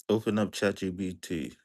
Open up ChatGPT.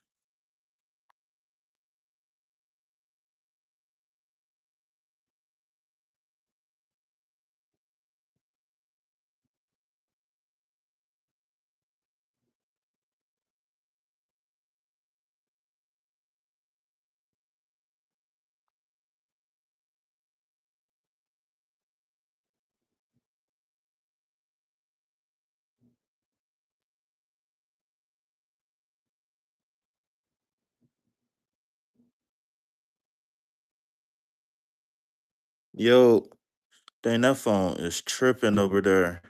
Yo, dang, that phone is tripping over there.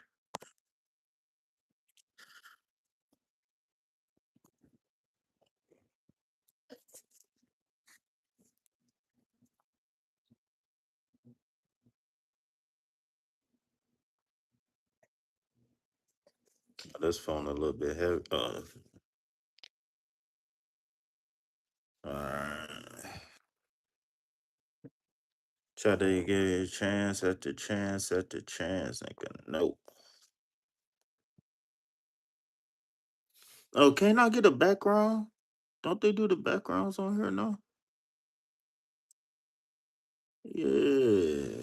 This phone a little bit heavy. All right. Try to get a chance after chance after chance, nigga. Nope. Oh, can I get a background? Don't they do the backgrounds on here now? Yeah.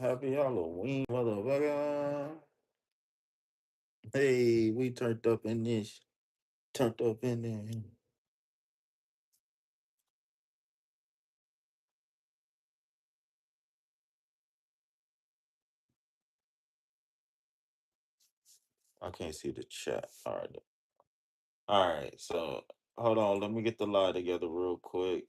Happy Halloween, motherfucker. Hey, we turned up in this. Turned up in there. I can't see the chat. All right. All right. So hold on. Let me get the lie together real quick.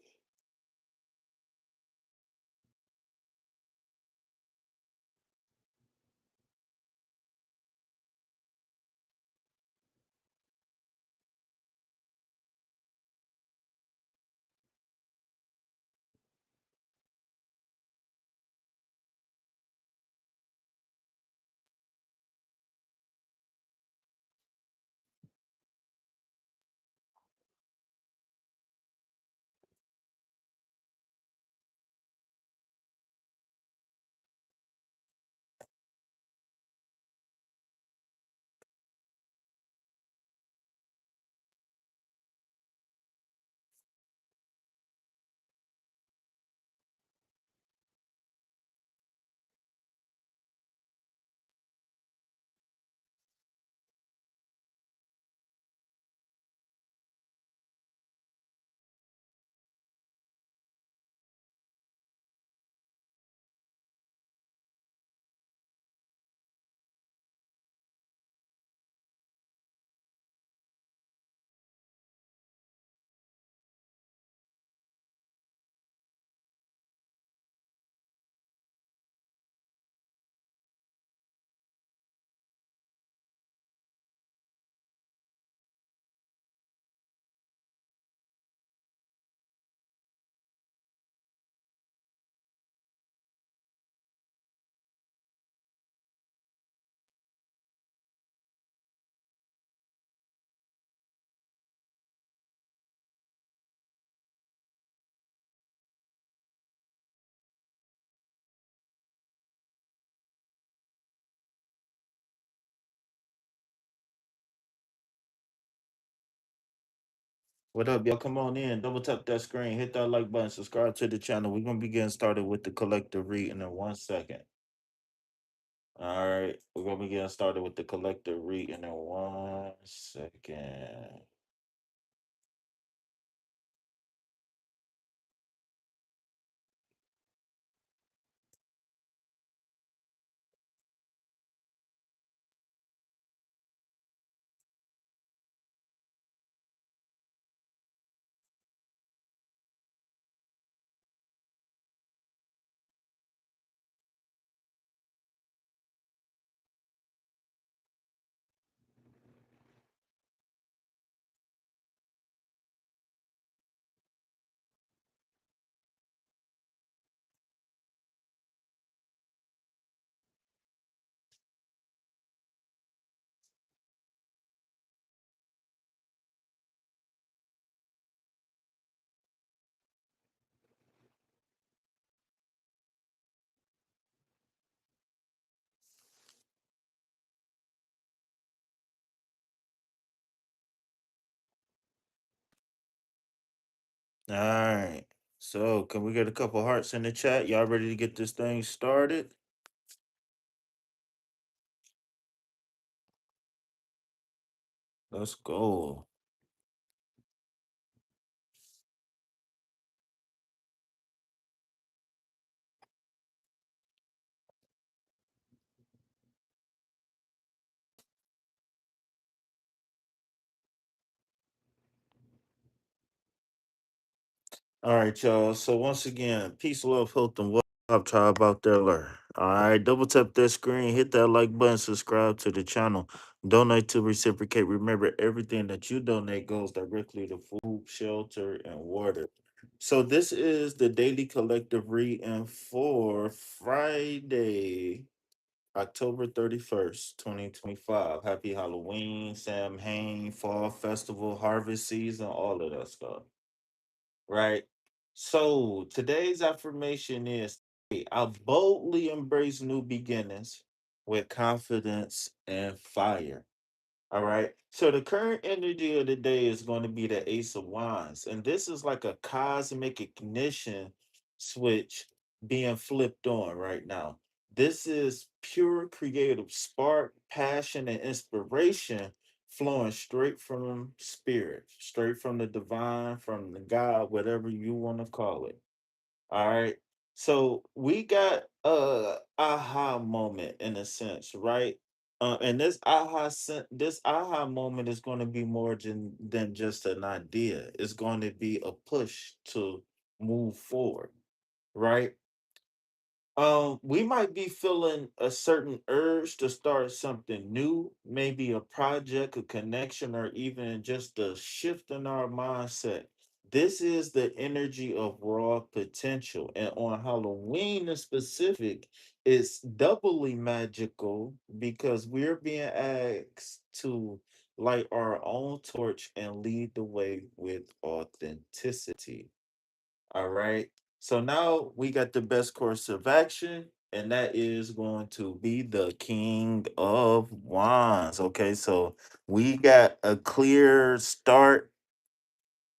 What up, y'all? Come on in. Double tap that screen. Hit that like button. Subscribe to the channel. We're gonna be getting started with the collective reading in 1 second. All right, we're gonna be getting started with the collective reading in 1 second. All right. So, can we get a couple hearts in the chat? Y'all ready to get this thing started? Let's go. All right, y'all. So once again, peace, love, health, and wealth. Up, tribe out there, learn. All right, double tap that screen, hit that like button, subscribe to the channel, donate to reciprocate. Remember, everything that you donate goes directly to food, shelter, and water. So this is the daily collective reading for Friday, October 31st, 2025. Happy Halloween, Samhain, Fall Festival, Harvest Season, all of that stuff. Right. So today's affirmation is, "Hey, I boldly embrace new beginnings with confidence and fire." All right. So the current energy of the day is going to be the Ace of Wands. And this is like a cosmic ignition switch being flipped on right now. This is pure creative spark, passion, and inspiration flowing straight from spirit, straight from the divine, from the God, whatever you want to call it. All right. So we got a aha moment in a sense, right? And this aha moment is going to be more than just an idea. It's going to be a push to move forward, right? We might be feeling a certain urge to start something new, maybe a project, a connection, or even just a shift in our mindset. This is the energy of raw potential. And on Halloween in specific, it's doubly magical because we're being asked to light our own torch and lead the way with authenticity. All right. So now we got the best course of action, and that is going to be the King of Wands. Okay. So we got a clear start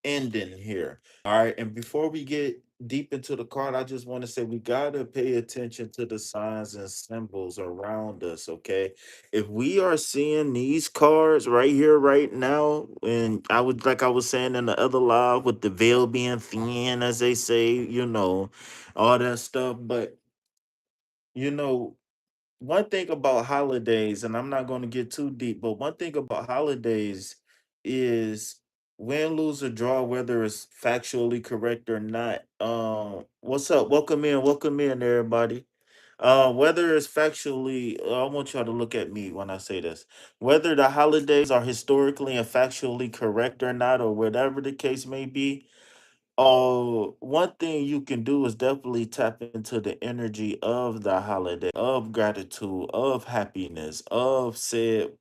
ending here. All right. And before we get deep into the card, I just want to say we got to pay attention to the signs and symbols around us. Okay. If we are seeing these cards right here, right now, and like I was saying in the other live with the veil being thin, as they say, all that stuff. But, you know, one thing about holidays, and I'm not going to get too deep, but one thing about holidays is win, lose, or draw, whether it's factually correct or not. What's up? Welcome in, everybody. Whether it's factually, I want y'all to look at me when I say this. Whether the holidays are historically and factually correct or not, or whatever the case may be, one thing you can do is definitely tap into the energy of the holiday, of gratitude, of happiness, of said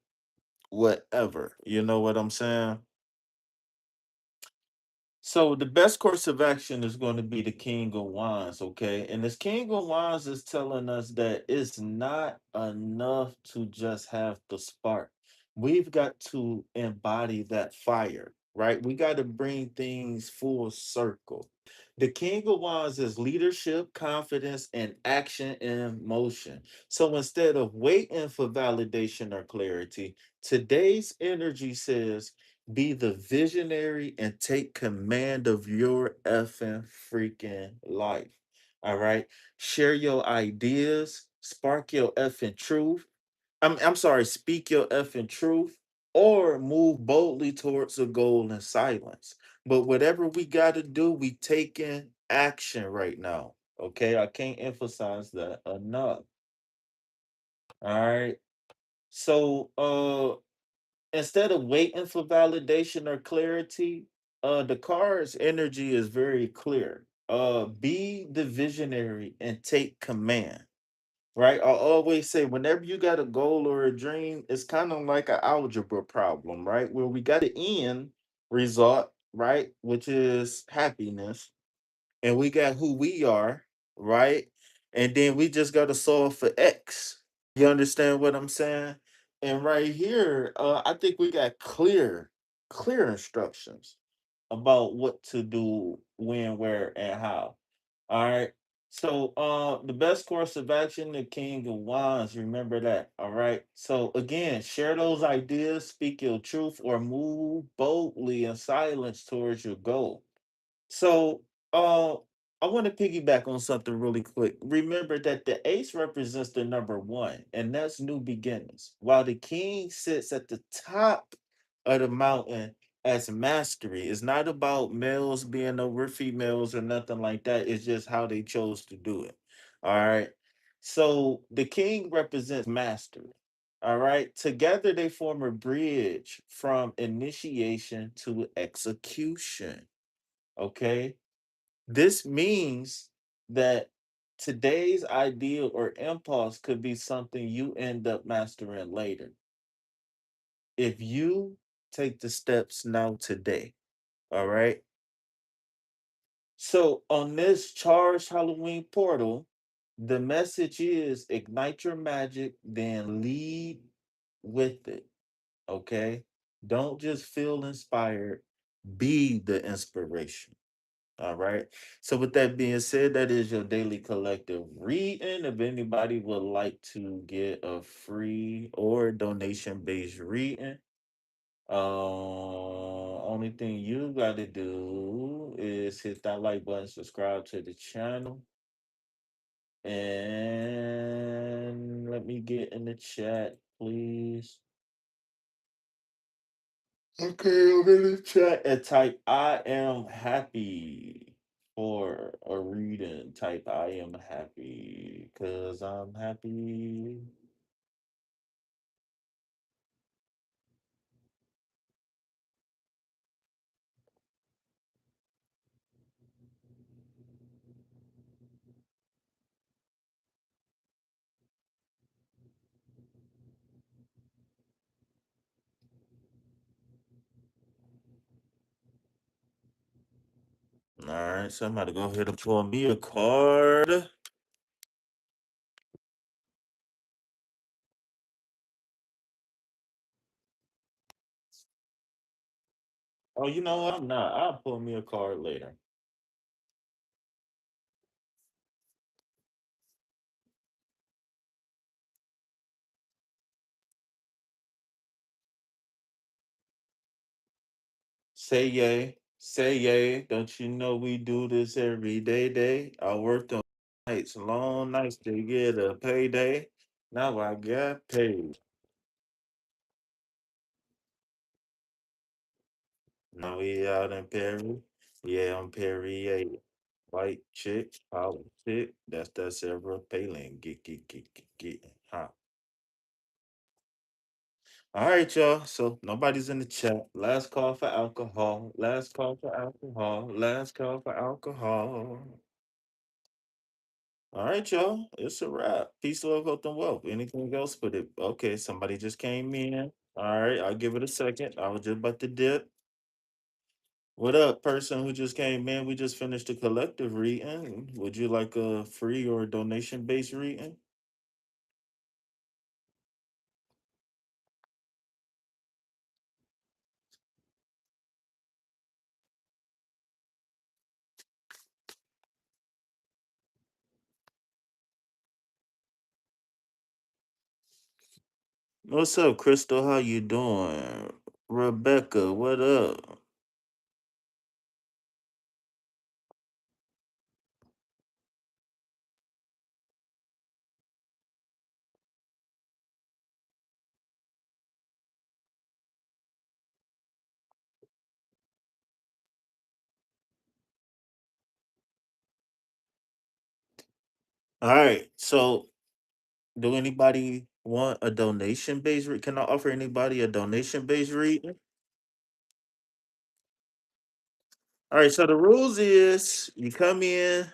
whatever. You know what I'm saying? So the best course of action is going to be the King of Wands, okay? And this King of Wands is telling us that it's not enough to just have the spark. We've got to embody that fire, right? We got to bring things full circle. The King of Wands is leadership, confidence, and action in motion. So instead of waiting for validation or clarity, today's energy says, be the visionary and take command of your effing freaking life. All right. Share your ideas, spark your effing truth. I'm sorry, speak your effing truth or move boldly towards a goal in silence. But whatever we got to do, we taking action right now. Okay. I can't emphasize that enough. All right. So, instead of waiting for validation or clarity, the card's energy is very clear. Be the visionary and take command. Right? I always say whenever you got a goal or a dream, it's kind of like an algebra problem, right? Where we got the end result, right? Which is happiness, and we got who we are, right? And then we just got to solve for X. You understand what I'm saying? And right here, I think we got clear instructions. about what to do, when, where, and how. All right. So the best course of action, the King of Wands. Remember that. All right. So again, share those ideas, speak your truth, or move boldly in silence towards your goal. So, I want to piggyback on something really quick. Remember that the ace represents the number one, and that's new beginnings, while the king sits at the top of the mountain as mastery. It's not about males being over females or nothing like that. It's just how they chose to do it. All right. So the king represents mastery. All right. Together they form a bridge from initiation to execution. Okay. This means that today's ideal or impulse could be something you end up mastering later. If you take the steps now today. All right. So on this charged Halloween portal, the message is ignite your magic, then lead with it. Okay. Don't just feel inspired, be the inspiration. All right. So with that being said, that is your daily collective reading. If anybody would like to get a free or donation based reading, only thing you got to do is hit that like button, subscribe to the channel, and let me get in the chat, please. Okay, I'm in the chat and type I am happy for a reading. Type I am happy because I'm happy. All right, so I'm about to go ahead and pull me a card. Oh, you know what? I'm not. I'll pull me a card later. Say yay. Say yay. Don't you know we do this every day? I worked on nights, long nights to get a payday. Now I got paid. Now we out in Perry. Yeah, I'm Perry. White chick, chick. That's that Sarah Palin. Get. Huh. All right, y'all. So nobody's in the chat. Last call for alcohol. Last call for alcohol. Last call for alcohol. All right, y'all. It's a wrap. Peace, love, health, and wealth. Anything else but it? Okay, somebody just came in. All right, I'll give it a second. I was just about to dip. What up, person who just came in? We just finished a collective reading. Would you like a free or donation based reading? What's up, Crystal? How you doing? Rebecca, what up? All right. So, do anybody want a donation based read? Can I offer anybody a donation based reading? All right. So the rules is you come in,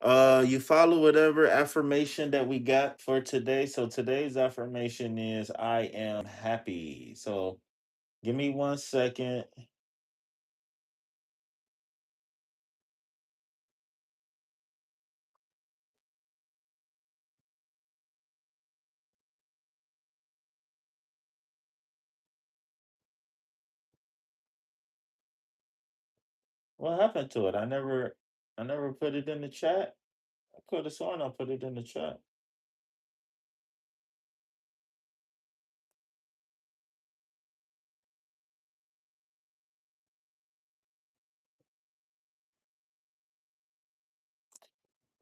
you follow whatever affirmation that we got for today. So today's affirmation is I am happy. So give me 1 second. What happened to it? I never put it in the chat. I could have sworn I put it in the chat.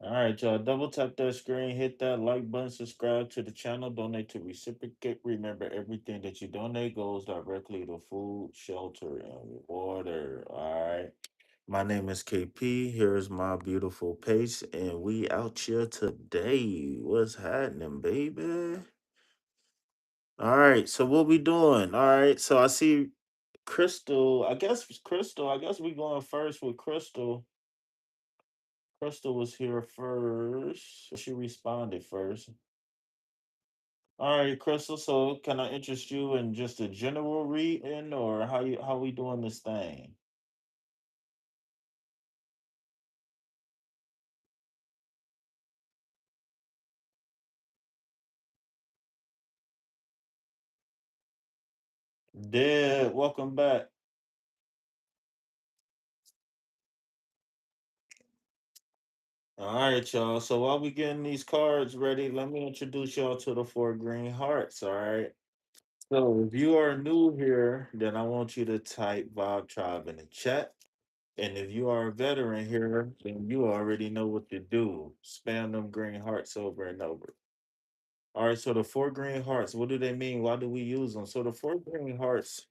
All right, y'all. Double tap that screen, hit that like button, subscribe to the channel, donate to reciprocate. Remember, everything that you donate goes directly to food, shelter, and water. All right. My name is KP. Here's my beautiful pace, and we out here today. What's happening, baby? All right. So what we doing? All right. So I see Crystal. I guess Crystal. I guess we going first with Crystal. Crystal was here first. She responded first. All right, Crystal. So can I interest you in just a general reading, or how we doing this thing? Dead. Welcome back. All right, y'all. So while we getting these cards ready, let me introduce y'all to the four green hearts. All right. So if you are new here, then I want you to type Vibe Tribe in the chat. And if you are a veteran here, then you already know what to do. Spam them green hearts over and over. All right, so the four green hearts, what do they mean? Why do we use them? So the four green hearts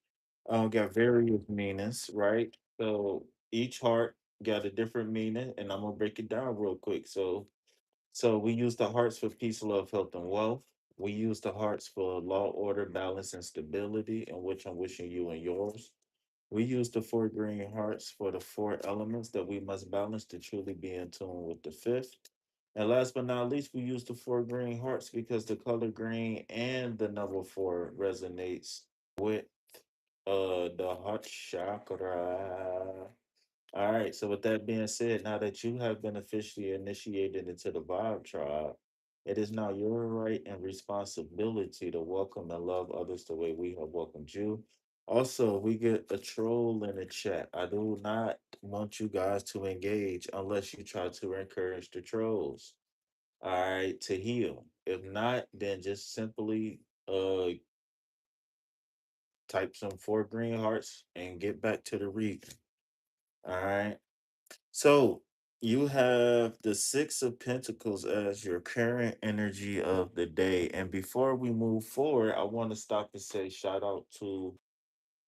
got various meanings, right? So each heart got a different meaning, and I'm gonna break it down real quick. So we use the hearts for peace, love, health, and wealth. We use the hearts for law, order, balance, and stability, in which I'm wishing you and yours. We use the four green hearts for the four elements that we must balance to truly be in tune with the fifth. And last but not least, we use the four green hearts because the color green and the number four resonates with the heart chakra. All right, so with that being said, now that you have been officially initiated into the Vibe Tribe, it is now your right and responsibility to welcome and love others the way we have welcomed you. Also, we get a troll in the chat. I do not want you guys to engage unless you try to encourage the trolls. All right, to heal. If not, then just simply type some four green hearts and get back to the reading. All right. So you have the Six of Pentacles as your current energy of the day. And before we move forward, I want to stop and say shout out to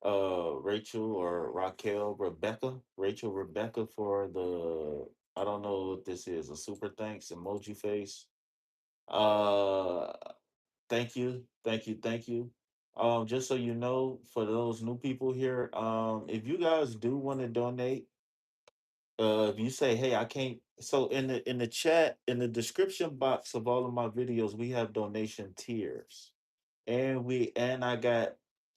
Rachel or Raquel Rebecca. Rachel Rebecca for the I don't know what this is, a super thanks emoji face. Uh thank you, thank you, thank you. Just so you know, for those new people here, if you guys do want to donate, if you say, hey, I can't, so in the chat, in the description box of all of my videos, we have donation tiers. And I got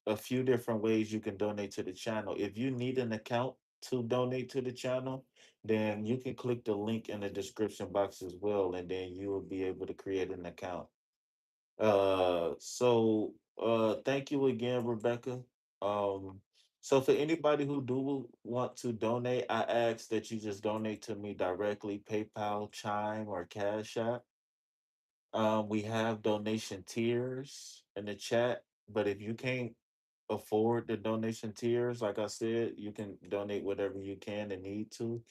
a few different ways you can donate to the channel. If you need an account to donate to the channel, then you can click the link in the description box as well, and then you will be able to create an account. Thank you again, Rebecca. Um, so for anybody who do want to donate, I ask that you just donate to me directly, PayPal, Chime, or Cash App. We have donation tiers in the chat, but if you can't afford the donation tiers, like I said, you can donate whatever you can and need to.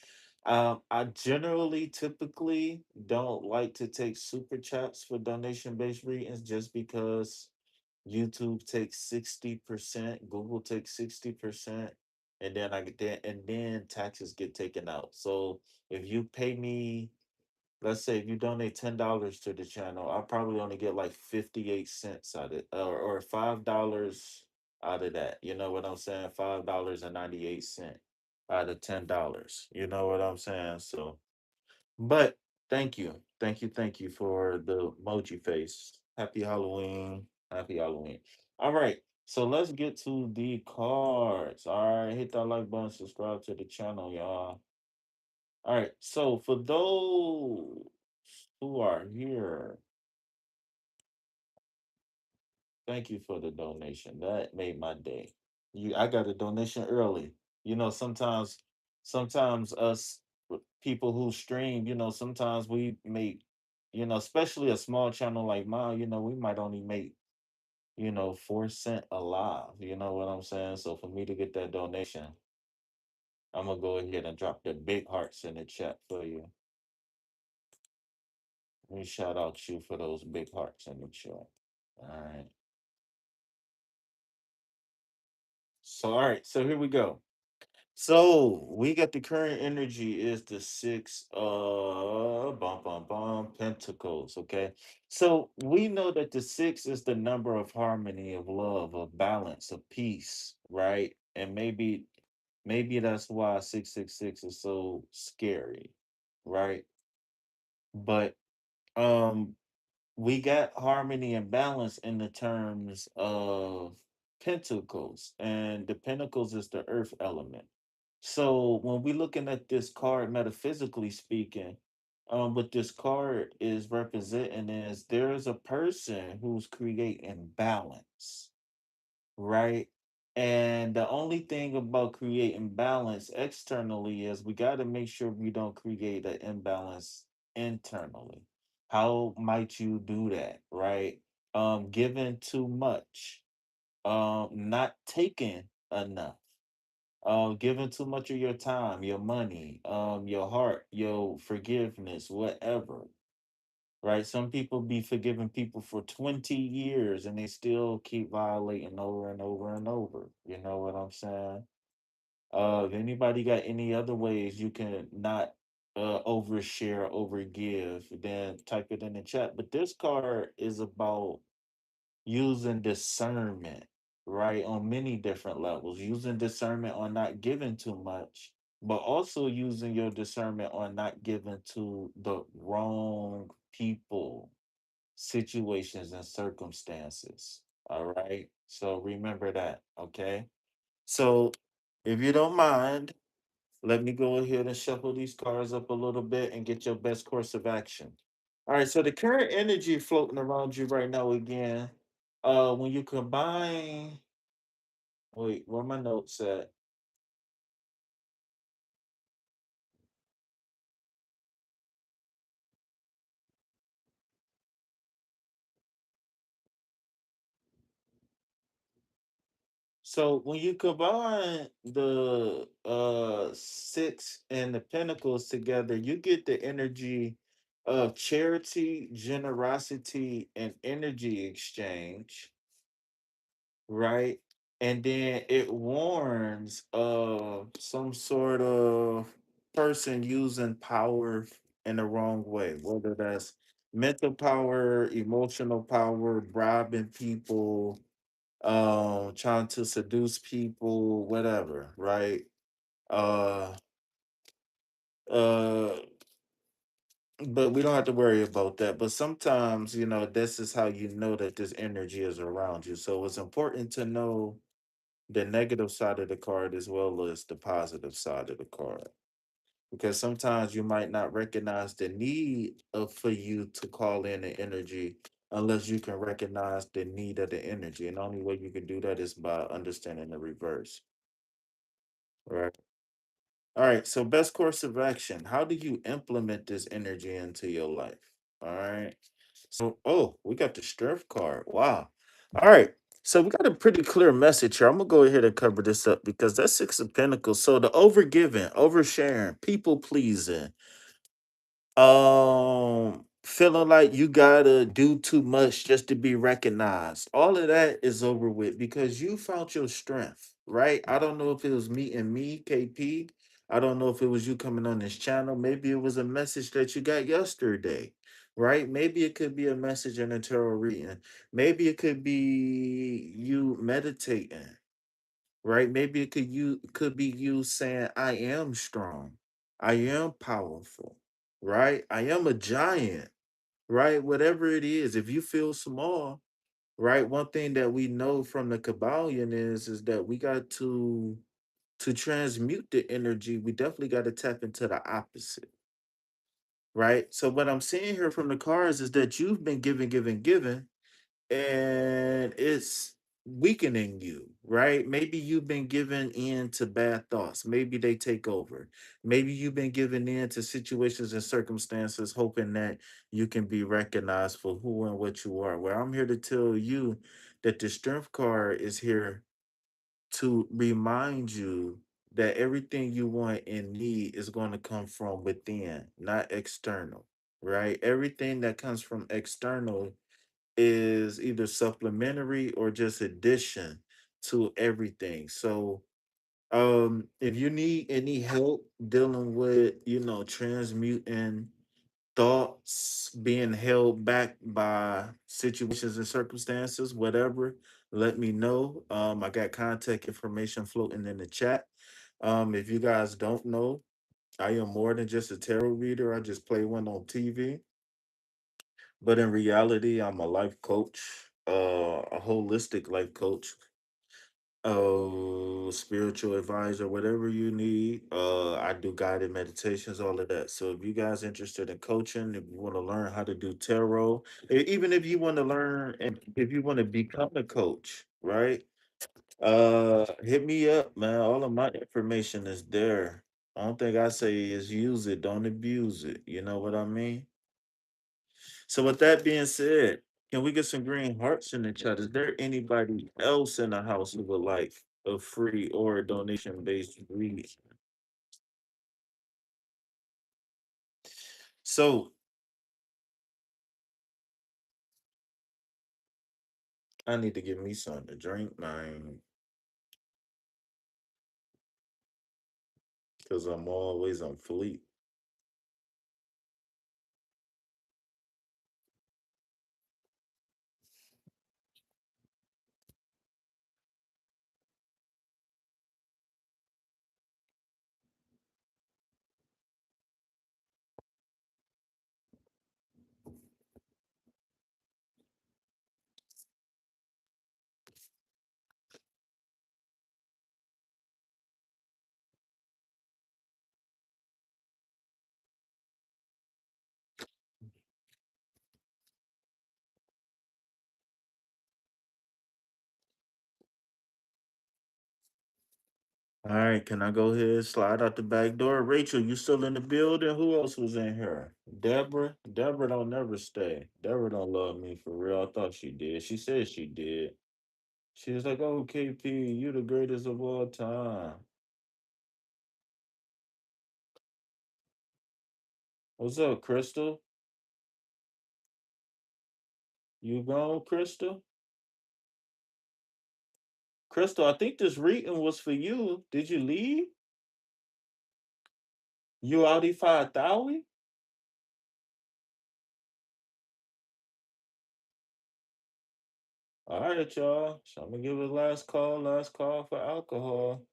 I generally typically don't like to take super chats for donation based readings just because YouTube takes 60%, Google takes 60%, and then I get that, and then taxes get taken out. So if you pay me, let's say if you donate $10 to the channel, I'll probably only get like 58 cents out of it, or $5 out of that. You know what I'm saying? $5.98 out of $10. You know what I'm saying? So but thank you. Thank you for the emoji face. Happy Halloween. Happy Halloween. All right. So let's get to the cards. All right. Hit that like button, subscribe to the channel, y'all. All right. So for those who are here, thank you for the donation. That made my day. I got a donation early. You know, sometimes Sometimes us people who stream, sometimes we make, especially a small channel like mine, we might only make, 4 cent a live. You know what I'm saying? So for me to get that donation, I'm gonna go ahead and drop the big hearts in the chat for you. Let me shout out you for those big hearts in the chat. All right. So all right, so here we go. So we got the current energy is the six bum bum bum pentacles. Okay. So we know that the six is the number of harmony, of love, of balance, of peace, right? And maybe that's why 666 is so scary, right? But um we got harmony and balance in the terms of pentacles, and the pentacles is the earth element. So when we looking at this card, metaphysically speaking, what this card is representing is there is a person who's creating balance, right? And the only thing about creating balance externally is we got to make sure we don't create an imbalance internally. How might you do that, right? Giving too much, not taking enough, giving too much of your time, your money, your heart, your forgiveness, whatever, right? Some people be forgiving people for 20 years and they still keep violating over and over and over. You know what I'm saying? If anybody got any other ways you can not overshare, overgive, then type it in the chat. But this card is about using discernment, right? On many different levels, using discernment on not giving too much, but also using your discernment on not giving to the wrong people, situations, and circumstances. All right. So remember that. Okay. So if you don't mind, let me go ahead and shuffle these cards up a little bit and get your best course of action. All right. So the current energy floating around you right now again, when you combine, wait, where my notes at? So when you combine the six and the pentacles together, you get the energy of charity, generosity, and energy exchange, right? And then it warns of some sort of person using power in the wrong way, whether that's mental power, emotional power, bribing people, trying to seduce people, whatever, right? uh uh but we don't have to worry about that. But sometimes, this is how you know that this energy is around you. So it's important to know the negative side of the card as well as the positive side of the card, because sometimes you might not recognize the need for you to call in the energy unless you can recognize the need of the energy, and the only way you can do that is by understanding the reverse, right? All right, so best course of action. How do you implement this energy into your life? All right. So, oh, we got the strength card. Wow. All right. So we got a pretty clear message here. I'm gonna go ahead and cover this up because that's Six of Pentacles. So the overgiving, oversharing, people pleasing, feeling like you gotta do too much just to be recognized, all of that is over with because you found your strength, right? I don't know if it was me and me, KP. I don't know if it was you coming on this channel. Maybe it was a message that you got yesterday, right? Maybe it could be a message in a tarot reading. Maybe it could be you meditating, right? Maybe it could be you saying, I am strong, I am powerful, right? I am a giant, right? Whatever it is, if you feel small, right? One thing that we know from the Kabbalion is that we got to transmute the energy. We definitely got to tap into the opposite, right? So what I'm seeing here from the cards is that you've been giving, giving, giving, and it's weakening you, right? Maybe you've been given in to bad thoughts. Maybe they take over. Maybe you've been given in to situations and circumstances, hoping that you can be recognized for who and what you are. Well, I'm here to tell you that the strength card is here to remind you that everything you want and need is going to come from within, not external, right? Everything that comes from external is either supplementary or just addition to everything. So, if you need any help dealing with, transmuting thoughts being held back by situations and circumstances, whatever, let me know. I got contact information floating in the chat. If you guys don't know, I am more than just a tarot reader. I just play one on TV, but in reality, I'm a life coach, a holistic life coach, spiritual advisor, whatever you need. I do guided meditations, all of that. So if you guys interested in coaching, if you want to learn how to do tarot, even if you want to learn and if you want to become a coach, right? Hit me up, man. All of my information is there. I don't think I say is use it, don't abuse it. You know what I mean? So with that being said, can we get some green hearts in the chat? Is there anybody else in the house who would like a free or a donation based read? So I need to give me something to drink, man, because I'm always on fleek. All right, can I go ahead and slide out the back door? Rachel, you still in the building? Who else was in here? Deborah? Deborah don't never stay. Deborah don't love me for real. I thought she did. She said she did. She was like, "Oh, KP, you the greatest of all time." What's up, Crystal? You gone, Crystal? Crystal, I think this reading was for you. Did you leave? You Audi 5000? All right, y'all. So I'm gonna give it last call for alcohol.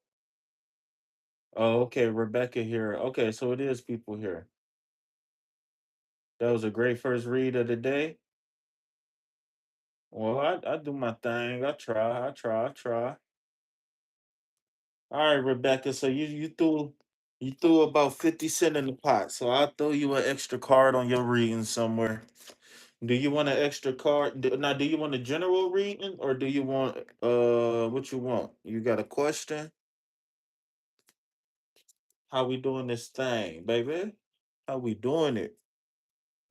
Oh, okay, Rebecca here. Okay, so it is people here. That was a great first read of the day. Well, I do my thing. I try. All right, Rebecca. So you threw about 50 cents in the pot. So I'll throw you an extra card on your reading somewhere. Do you want an extra card? Now, do you want a general reading or do you want what you want? You got a question? How we doing this thing, baby? How we doing it?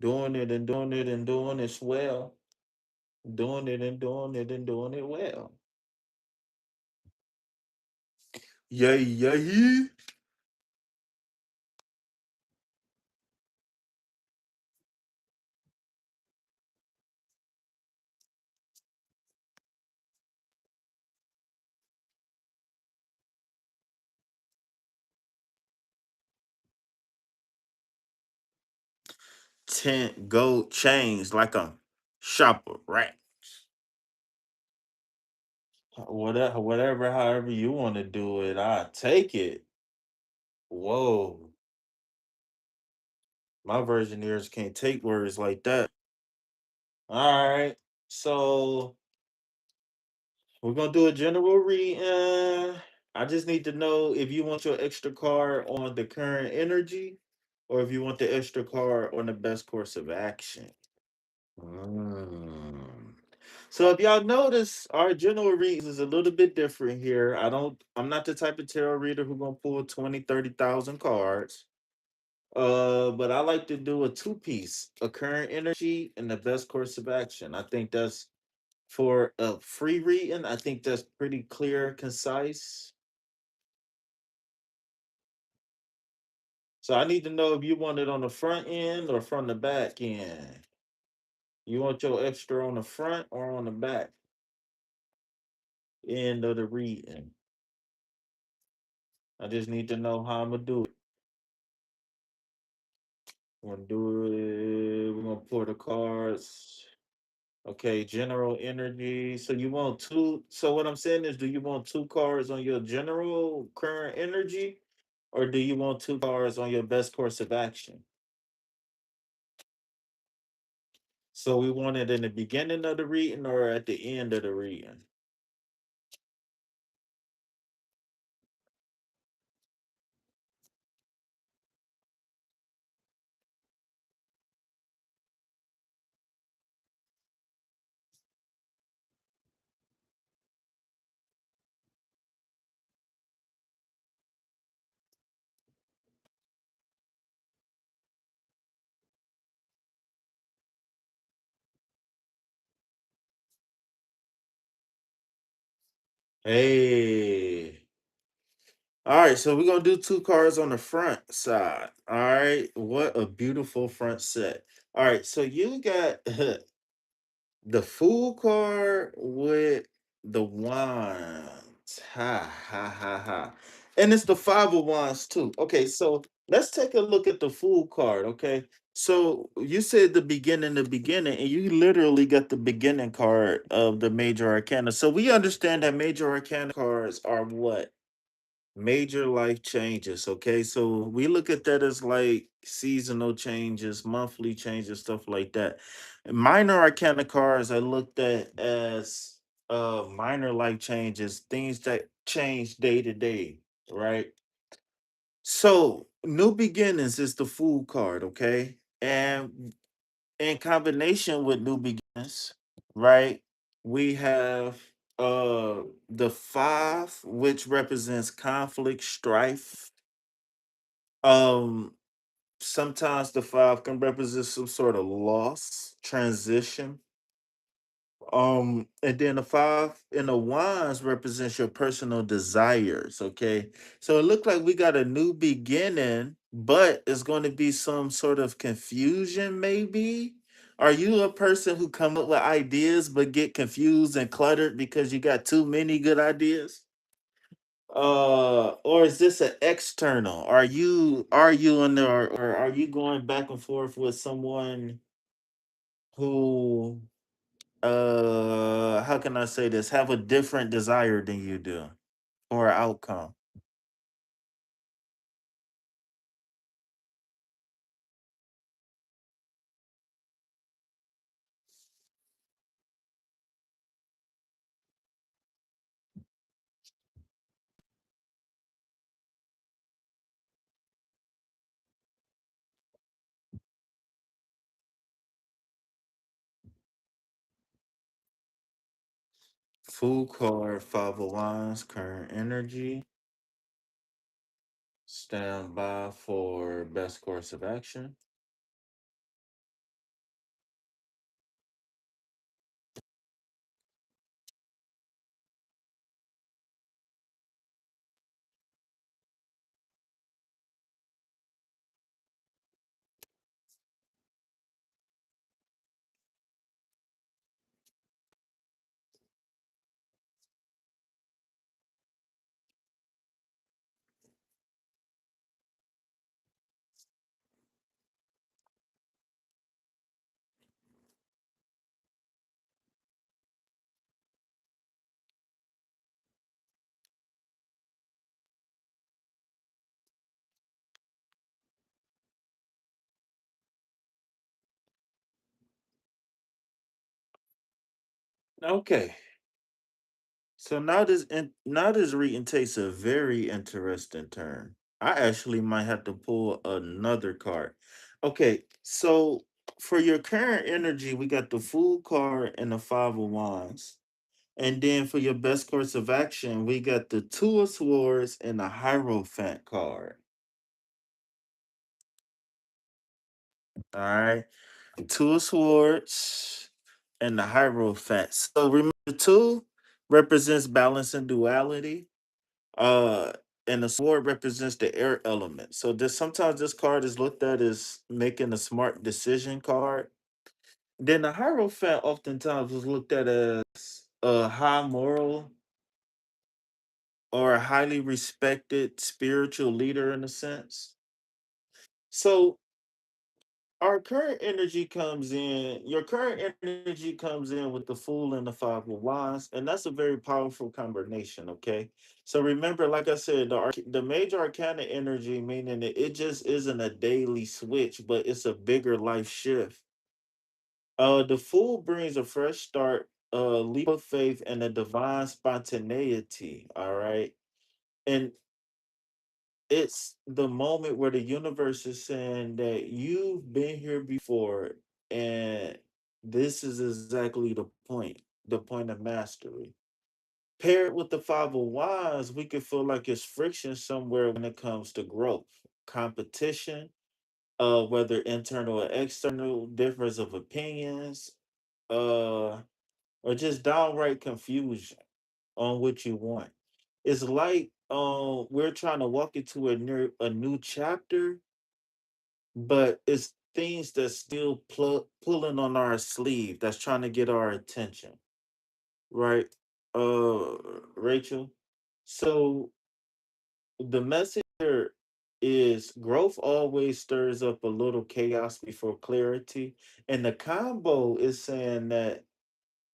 Doing it and doing it and doing it well. Doing it and doing it and doing it well. Yay, yay. 10 gold chains like a shopper, right? Whatever, however you want to do it, I take it. Whoa. My version ears can't take words like that. All right. So we're gonna do a general reading. I just need to know if you want your extra card on the current energy or if you want the extra card on the best course of action. Mm. So if y'all notice, our general reads is a little bit different here. I'm not the type of tarot reader who gonna pull 20, 30,000 cards. But I like to do a two-piece, a current energy and the best course of action. I think that's for a free reading. I think that's pretty clear, concise. So I need to know if you want it on the front end or from the back end. You want your extra on the front or on the back end of the reading? I just need to know how I'm gonna do it. We're gonna do it. We're gonna pull the cards. Okay, general energy. So you want two. So what I'm saying is, do you want two cards on your general current energy, or do you want two cards on your best course of action? So we want it in the beginning of the reading or at the end of the reading? Hey. All right, so we're gonna do two cards on the front side. All right, what a beautiful front set. All right, so you got the Fool card with the wands. Ha ha ha ha. And it's the Five of Wands too. Okay, so let's take a look at the Fool card. Okay. So you said the beginning, and you literally got the beginning card of the major arcana. So we understand that major arcana cards are what? Major life changes. Okay. So we look at that as like seasonal changes, monthly changes, stuff like that. Minor arcana cards are looked at as minor life changes, things that change day to day, right? So new beginnings is the Fool card, okay? And in combination with new beginnings, right? We have the five, which represents conflict, strife. Um, Sometimes the five can represent some sort of loss, transition. And then the five in the wands represents your personal desires. Okay, so it looked like we got a new beginning, but it's going to be some sort of confusion. Maybe are you a person who come up with ideas but get confused and cluttered because you got too many good ideas? Or is this an external? Are you in there, or are you going back and forth with someone who how can I say this, have a different desire than you do or outcome? Food card, Five of Wands, current energy. Stand by for best course of action. Okay. So now this reading takes a very interesting turn. I actually might have to pull another card. Okay, so for your current energy, we got the Fool card and the Five of Wands. And then for your best course of action, we got the Two of Swords and the Hierophant card. All right. Two of Swords and the Hierophant. So remember, two represents balance and duality. Uh, and the sword represents the air element. So this sometimes this card is looked at as making a smart decision card. Then the Hierophant oftentimes was looked at as a high moral or a highly respected spiritual leader in a sense. So our current energy comes in, your current energy comes in with the Fool and the Five of Wands, and that's a very powerful combination, okay? So remember, like I said, the major arcana energy, meaning that it just isn't a daily switch, but it's a bigger life shift. The Fool brings a fresh start, a leap of faith, and a divine spontaneity, all right? And it's the moment where the universe is saying that you've been here before, and this is exactly the point of mastery. Paired with the Five of Wands, we could feel like it's friction somewhere when it comes to growth, competition, whether internal or external, difference of opinions, uh, or just downright confusion on what you want. It's like we're trying to walk into a new chapter, but it's things that's still pulling on our sleeve that's trying to get our attention, right? Uh Rachel. So the message here is growth always stirs up a little chaos before clarity. And the combo is saying that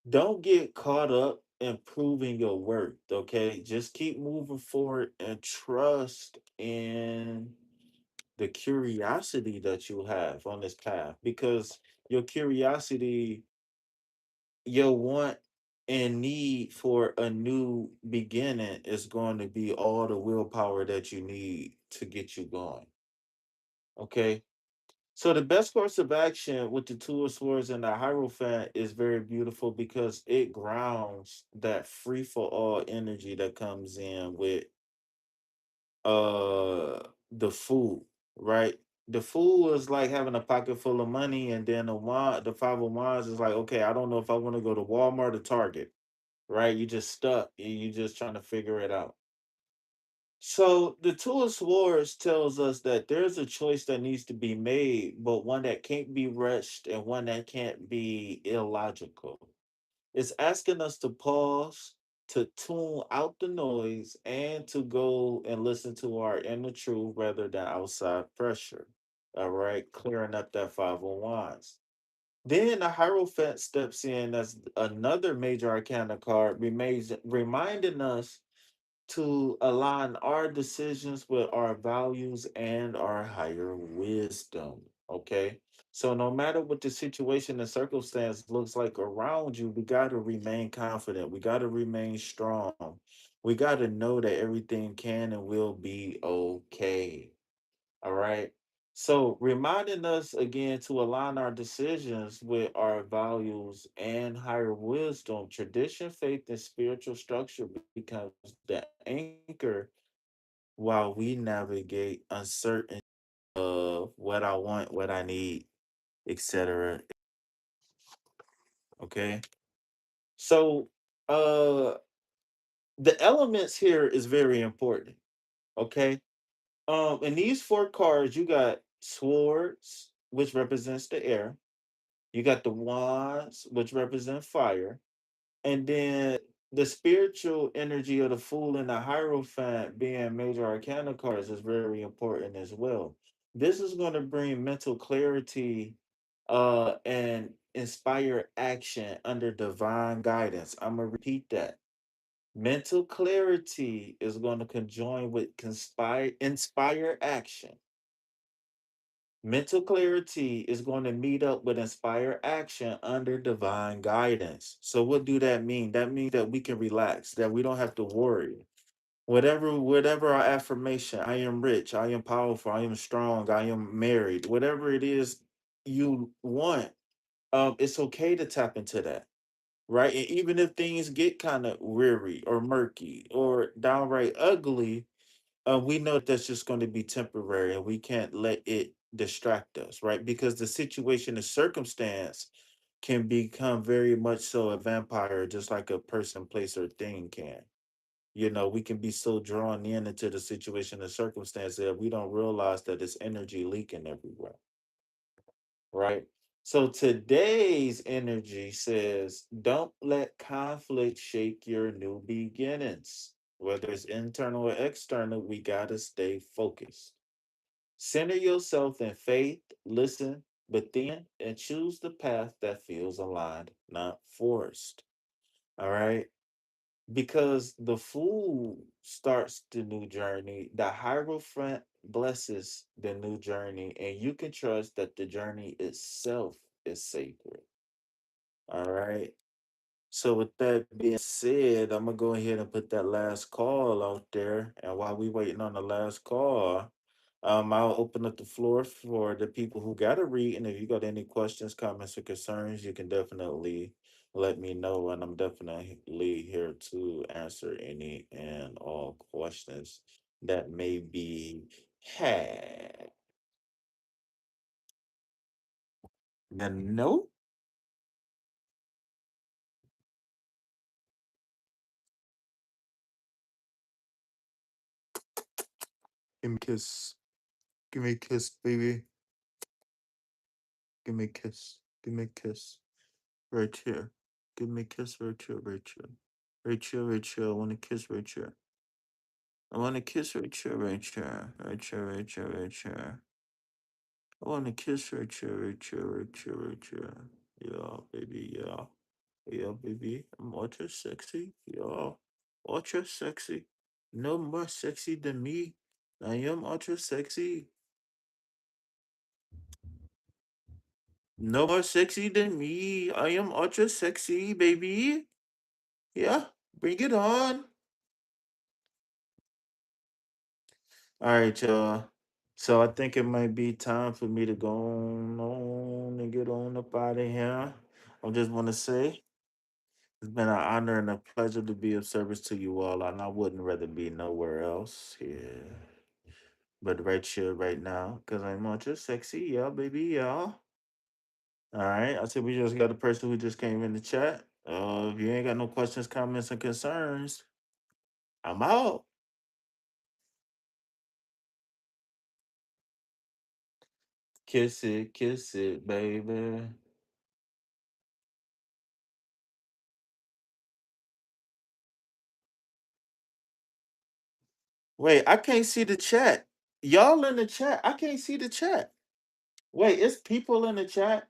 don't get caught up in proving your worth, okay? Just keep moving forward and trust in the curiosity that you have on this path, because your curiosity, your want and need for a new beginning is going to be all the willpower that you need to get you going, okay? So the best course of action with the Two of Swords and the Hierophant is very beautiful because it grounds that free for all energy that comes in with uh the Fool, right? The Fool is like having a pocket full of money, and then the Five of Wands is like, okay, I don't know if I want to go to Walmart or Target, right? You just stuck, and you just trying to figure it out. So the Two of Swords tells us that there's a choice that needs to be made, but one that can't be rushed and one that can't be illogical. It's asking us to pause, to tune out the noise, and to go and listen to our inner truth rather than outside pressure. All right, clearing up that Five of Wands. Then the Hierophant steps in as another major arcana card, remains reminding us to align our decisions with our values and our higher wisdom. Okay. So, no matter what the situation and circumstance looks like around you, we got to remain confident. We got to remain strong. We got to know that everything can and will be okay. All right. So, reminding us again to align our decisions with our values and higher wisdom, tradition, faith, and spiritual structure becomes the anchor while we navigate uncertainty of what I want, what I need, etc. Okay. So, uh, the elements here is very important. Okay. In these four cards, you got swords, which represents the air. You got the wands, which represent fire. And then the spiritual energy of the Fool and the Hierophant being major arcana cards is very important as well. This is going to bring mental clarity and inspire action under divine guidance. I'm going to repeat that. Mental clarity is going to conjoin with inspire action. Mental clarity is going to meet up with inspire action under divine guidance. So what do that mean? That means that we can relax, that we don't have to worry. Whatever our affirmation, I am rich, I am powerful, I am strong, I am married, whatever it is, you want, it's okay to tap into that, right? And even if things get kind of weary or murky or downright ugly, we know that's just going to be temporary and we can't let it distract us, right? Because the situation, the circumstance can become very much so a vampire, just like a person, place, or thing can. We can be so drawn in into the situation and circumstance that we don't realize that it's energy leaking everywhere, right? So today's energy says, don't let conflict shake your new beginnings. Whether it's internal or external, we got to stay focused. Center yourself in faith, listen, but then and choose the path that feels aligned, not forced. All right. Because the fool starts the new journey, the Hierophant blesses the new journey, and you can trust that the journey itself is sacred. All right. So with that being said, I'm gonna go ahead and put that last call out there. And while we waiting on the last call, I'll open up the floor for the people who got to read. And if you got any questions, comments, or concerns, you can definitely let me know. And I'm definitely here to answer any and all questions that may be had. No, give me a kiss. Give me a kiss, baby. Give me a kiss. Give me a kiss. Right here. Give me a kiss right here, right here. Right here, right here. I want a kiss right here. I want a kiss right here, right here. Right here, right here, right here. I want a kiss right here, right here, right here, right here. Yeah, baby, yeah. Yeah, baby. I'm ultra sexy. Yeah. Ultra sexy. No more sexy than me. I am ultra sexy. No more sexy than me. I am ultra sexy, baby. Yeah, bring it on. All right, y'all. So I think it might be time for me to go on and get on up out of here. I just want to say it's been an honor and a pleasure to be of service to you all, and I wouldn't rather be nowhere else here, but right here, right now, because I'm not just sexy, yeah, baby, yeah. All right, I said we just got a person who just came in the chat. If you ain't got no questions, comments, and concerns, I'm out. Kiss it, baby. Wait, I can't see the chat. Y'all in the chat. I can't see the chat. Wait, it's people in the chat.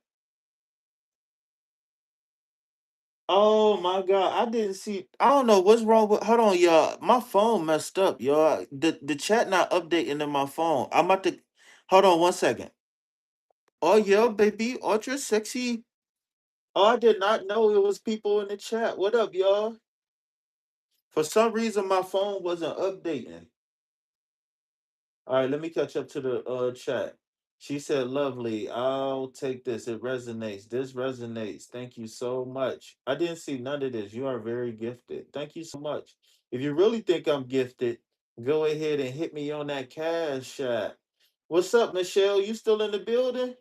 Oh my god, I didn't see. I don't know what's wrong with. Hold on, y'all. My phone messed up, y'all. The chat not updating in my phone. I'm about to. Hold on 1 second. Oh yeah, baby, ultra sexy. Oh, I did not know it was people in the chat. What up, y'all? For some reason, my phone wasn't updating. All right, let me catch up to the chat. She said, "Lovely. I'll take this. It resonates. This resonates. Thank you so much. I didn't see none of this. You are very gifted. Thank you so much. If you really think I'm gifted, go ahead and hit me on that cash app. What's up, Michelle? You still in the building?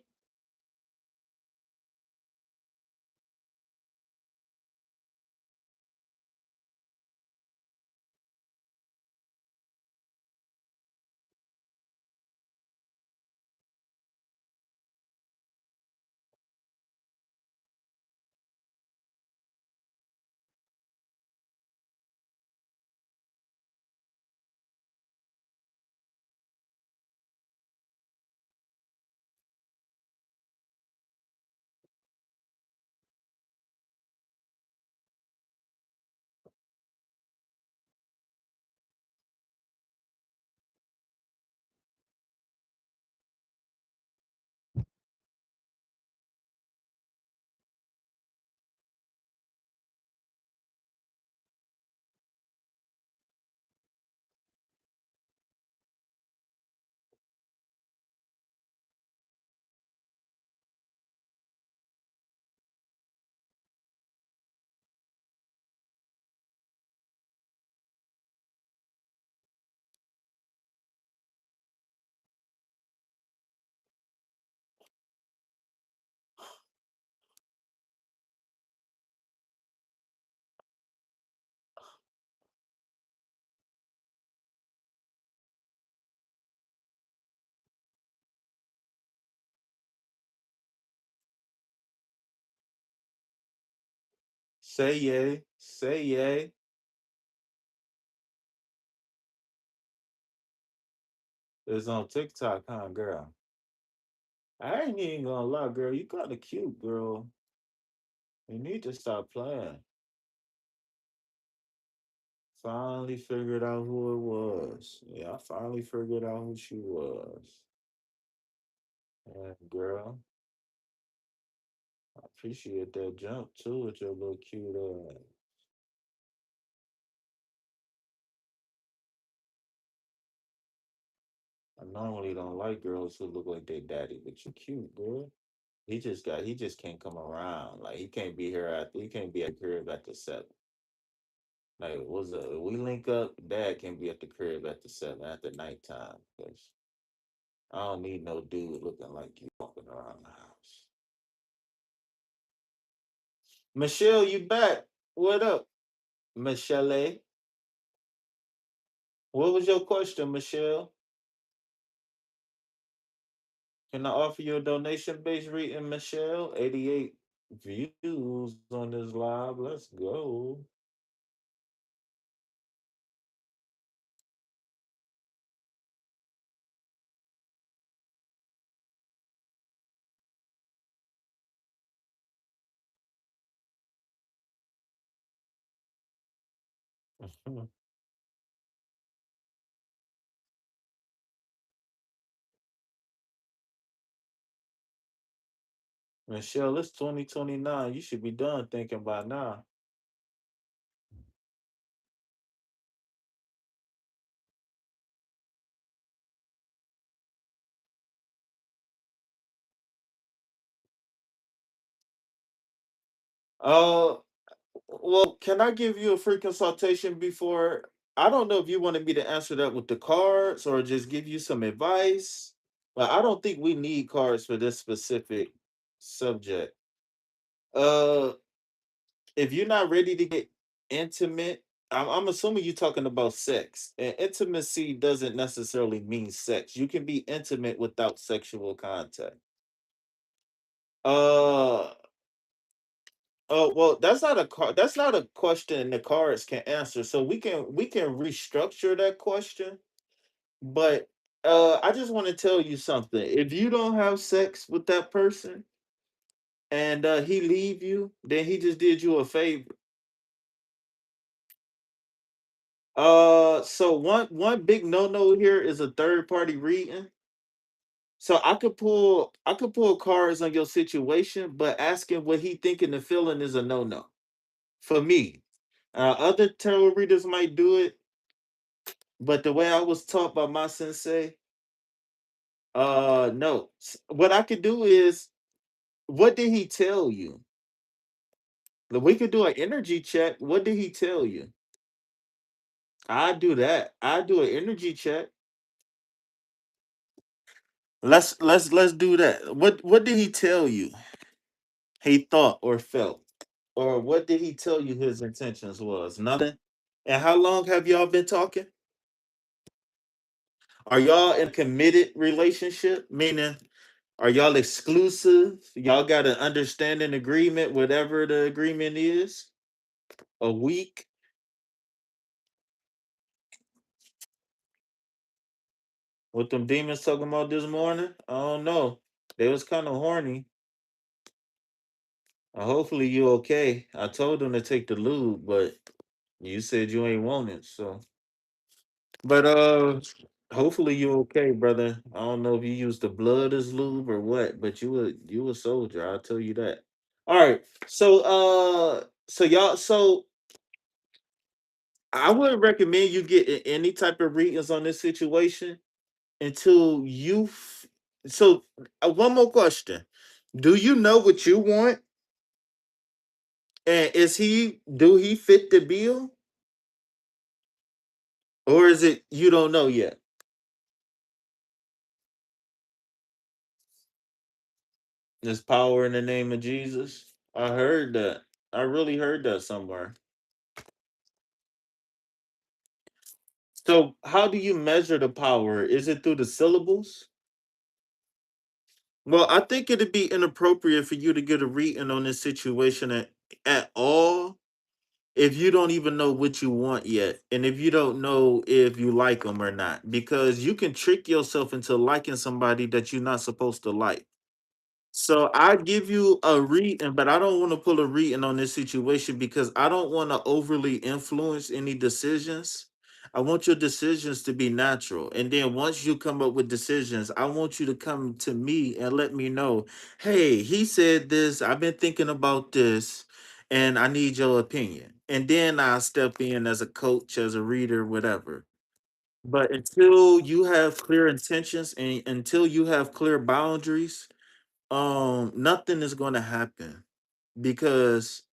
Say yay. Say yay. It's on TikTok, huh, girl? I ain't even gonna lie, girl. You kinda cute, girl. You need to stop playing. Finally figured out who it was. Yeah, I finally figured out who she was. Yeah, girl. I appreciate that jump too with your little cute I normally don't like girls who look like their daddy, but you cute, girl. He just can't come around. Like he can't be at the crib at the 7. Like what's up? If we link up, dad can be at the crib at the 7 at the nighttime. Cause I don't need no dude looking like you walking around the house. Michelle, you back. What up? Michelle? What was your question, Michelle? Can I offer you a donation based reading, Michelle? 88 views on this live. Let's go. Michelle, it's 2029. You should be done thinking by now. Uh, well, can I give you a free consultation before? I don't know if you wanted me to answer that with the cards or just give you some advice. But I don't think we need cards for this specific subject. Uh, if you're not ready to get intimate, I'm assuming you're talking about sex. And intimacy doesn't necessarily mean sex. You can be intimate without sexual contact. Uh oh well, that's not a question the cards can answer. So we can restructure that question. But I just want to tell you something. If you don't have sex with that person and he leave you, then he just did you a favor. So one big no-no here is a third party reading. So I could pull cards on your situation, but asking what he thinking and feeling is a no-no for me. Other tarot readers might do it, but the way I was taught by my sensei, no. What I could do is, what did he tell you? We could do an energy check. What did he tell you? I do that. I do an energy check. Let's do that. What did he tell you? He thought or felt, or what did he tell you his intentions was? Nothing. And how long have y'all been talking? Are y'all in a committed relationship? Meaning, are y'all exclusive? Y'all got an understanding agreement, whatever the agreement is? A week? What them demons talking about this morning? I don't know. They was kind of horny. Hopefully you okay. I told them to take the lube, but you said you ain't want it, so. But hopefully you okay, brother. I don't know if you used the blood as lube or what, but you a soldier, I'll tell you that. All right. So I would recommend you get any type of readings on this situation until so one more question. Do you know what you want? And do he fit the bill? Or is it you don't know yet? There's power in the name of Jesus. I heard that. I really heard that somewhere. So, how do you measure the power? Is it through the syllables? Well, I think it'd be inappropriate for you to get a reading on this situation at all if you don't even know what you want yet, and if you don't know if you like them or not, because you can trick yourself into liking somebody that you're not supposed to like. So I give you a reading, but I don't want to pull a reading on this situation because I don't want to overly influence any decisions. I want your decisions to be natural. And then once you come up with decisions, I want you to come to me and let me know, hey, he said this, I've been thinking about this, and I need your opinion. And then I'll step in as a coach, as a reader, whatever. But until you have clear intentions and until you have clear boundaries, nothing is going to happen because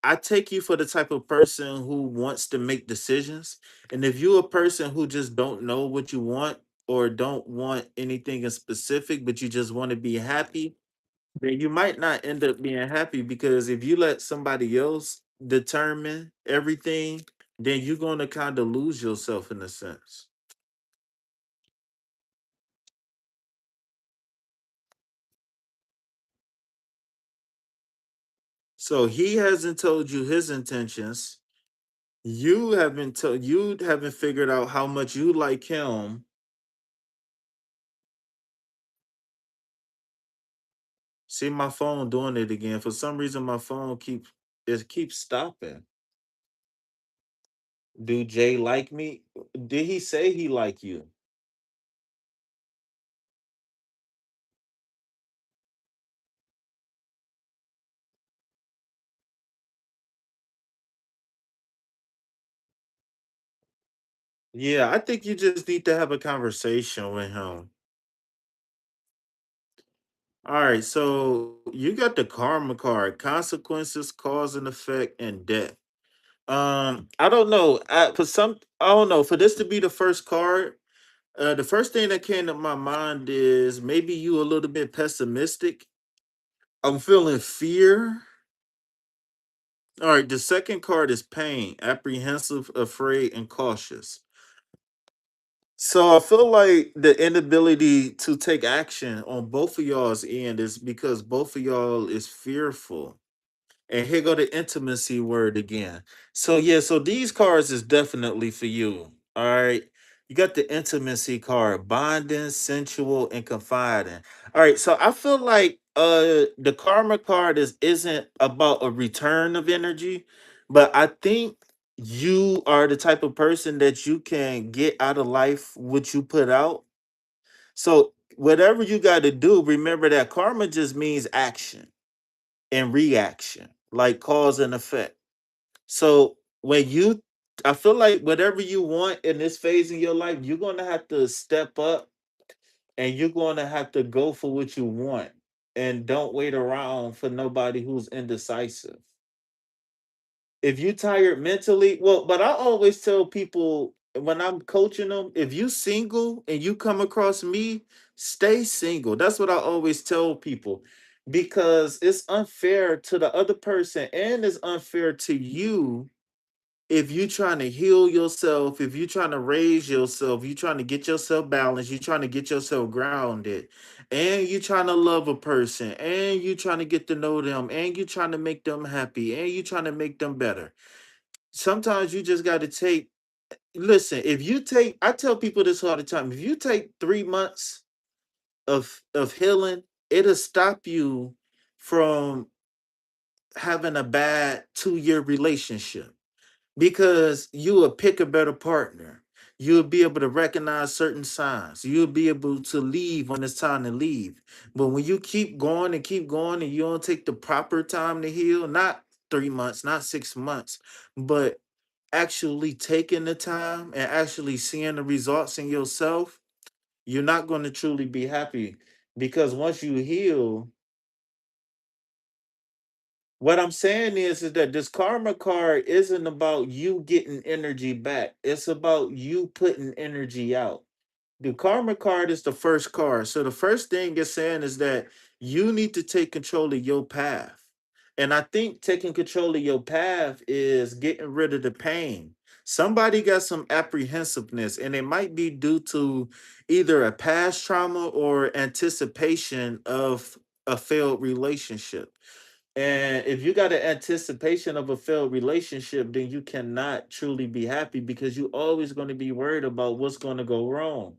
I take you for the type of person who wants to make decisions. And if you're a person who just don't know what you want or don't want anything in specific, but you just want to be happy, then you might not end up being happy because if you let somebody else determine everything, then you're going to kind of lose yourself in a sense. So he hasn't told you his intentions. You haven't figured out how much you like him. See my phone doing it again. For some reason my phone keeps stopping. Do Jay like me? Did he say he like you? Yeah, I think you just need to have a conversation with him. All right, so you got the karma card, consequences, cause and effect, and death. I don't know. I don't know. For this to be the first card, the first thing that came to my mind is maybe you a little bit pessimistic. I'm feeling fear. All right, the second card is pain, apprehensive, afraid, and cautious. So I feel like the inability to take action on both of y'all's end is because both of y'all is fearful. And here go the intimacy word again. So yeah, so these cards is definitely for you. All right. You got the intimacy card, bonding, sensual, and confiding. All right. So I feel like the karma card isn't about a return of energy, but I think you are the type of person that you can get out of life what you put out. So whatever you got to do, remember that karma just means action and reaction, like cause and effect. So when you, I feel like whatever you want in this phase in your life, you're going to have to step up and you're going to have to go for what you want and don't wait around for nobody who's indecisive. If you tired mentally, well, but I always tell people when I'm coaching them, if you single and you come across me, stay single. That's what I always tell people because it's unfair to the other person and it's unfair to you if you trying to heal yourself, if you trying to raise yourself, you trying to get yourself balanced, you trying to get yourself grounded, and you trying to love a person, and you trying to get to know them, and you trying to make them happy, and you trying to make them better. Sometimes you just got to take, listen, if you take, I tell people this all the time, if you take 3 months of healing, it'll stop you from having a bad 2 year relationship because you will pick a better partner. You'll be able to recognize certain signs. You'll be able to leave when it's time to leave. But when you keep going and you don't take the proper time to heal, not 3 months, not 6 months, but actually taking the time and actually seeing the results in yourself, you're not going to truly be happy because once you heal, what I'm saying is that this karma card isn't about you getting energy back. It's about you putting energy out. The karma card is the first card. So the first thing it's saying is that you need to take control of your path. And I think taking control of your path is getting rid of the pain. Somebody got some apprehensiveness, and it might be due to either a past trauma or anticipation of a failed relationship. And if you got an anticipation of a failed relationship, then you cannot truly be happy because you're always going to be worried about what's going to go wrong.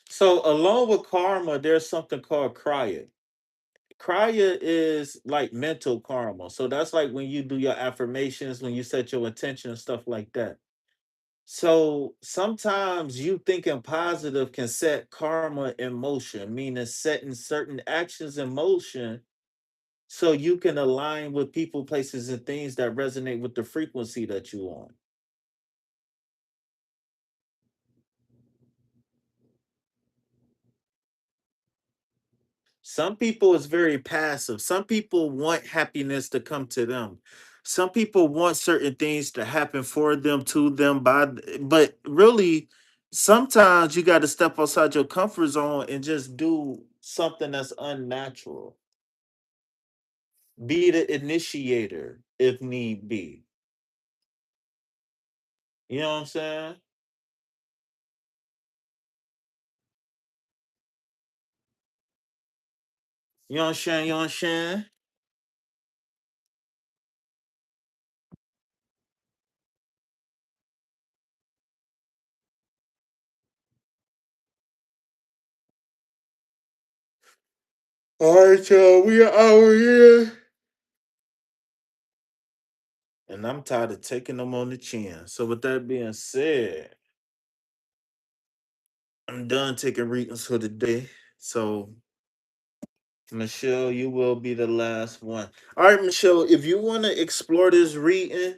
So, along with karma, there's something called kriya. Kriya is like mental karma. So, that's like when you do your affirmations, when you set your intention, stuff like that. So sometimes you thinking positive can set karma in motion, meaning setting certain actions in motion so you can align with people, places, and things that resonate with the frequency that you on. Some people is very passive. Some people want happiness to come to them. Some people want certain things to happen for them, to them, but really, sometimes you got to step outside your comfort zone and just do something that's unnatural. Be the initiator if need be. You know what I'm saying? You know what I'm saying? You know what I'm saying? All right, y'all. We are out here. And I'm tired of taking them on the chin. So with that being said, I'm done taking readings for the day. So Michelle, you will be the last one. All right, Michelle, if you want to explore this reading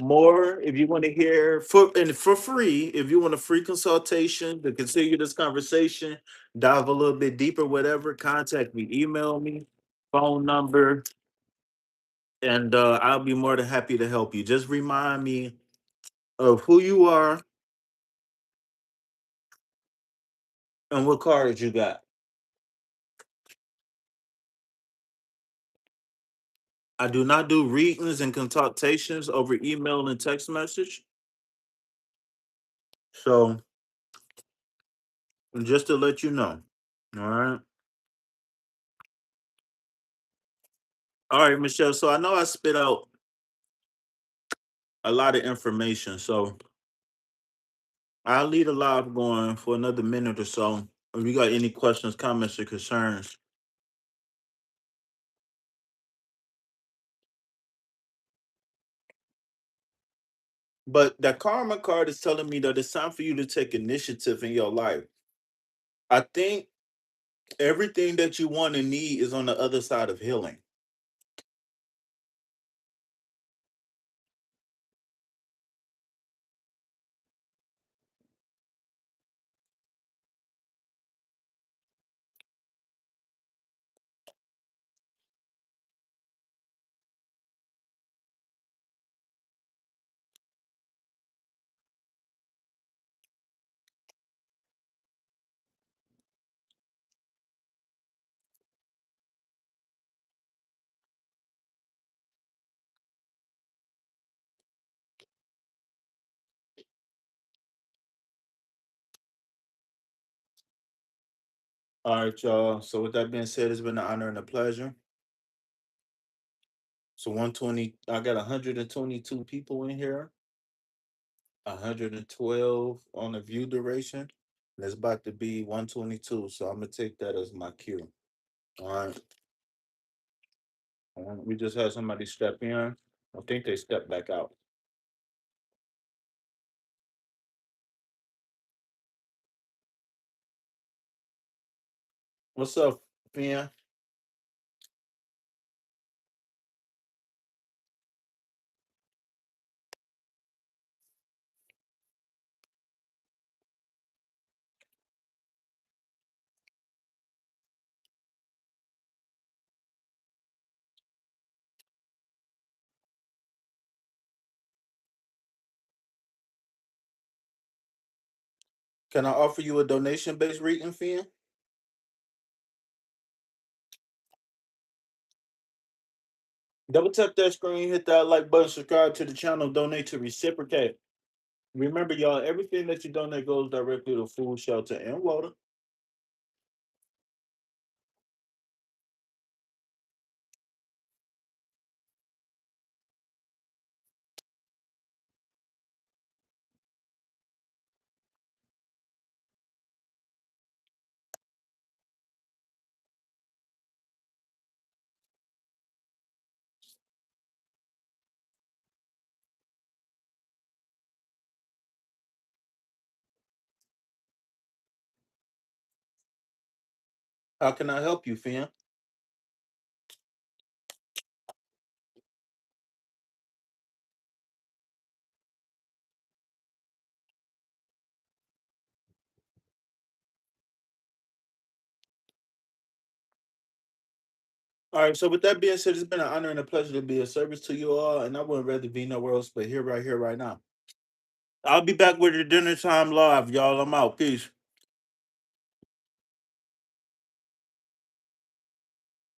more, if you want to hear for free, if you want a free consultation to continue this conversation, dive a little bit deeper, whatever, contact me, email me, phone number, and I'll be more than happy to help you. Just remind me of who you are and what cards you got. I do not do readings and consultations over email and text message. So just to let you know. All right. All right, Michelle. So I know I spit out a lot of information. So I'll leave the live going for another minute or so. If you got any questions, comments, or concerns. But that karma card is telling me that it's time for you to take initiative in your life. I think everything that you want and need is on the other side of healing. All right, y'all. So with that being said, it's been an honor and a pleasure. So 120, I got 122 people in here, 112 on the view duration. And it's about to be 122. So I'm gonna take that as my cue. All right. We just had somebody step in. I think they stepped back out. What's up, Fia? Can I offer you a donation-based reading, Fia? Double tap that screen, hit that like button, subscribe to the channel, donate to reciprocate. Remember, y'all, everything that you donate goes directly to food, shelter, and water. How can I help you, fam? All right, so with that being said, it's been an honor and a pleasure to be of service to you all, and I wouldn't rather be nowhere else but here, right now. I'll be back with your dinner time live, y'all. I'm out. Peace.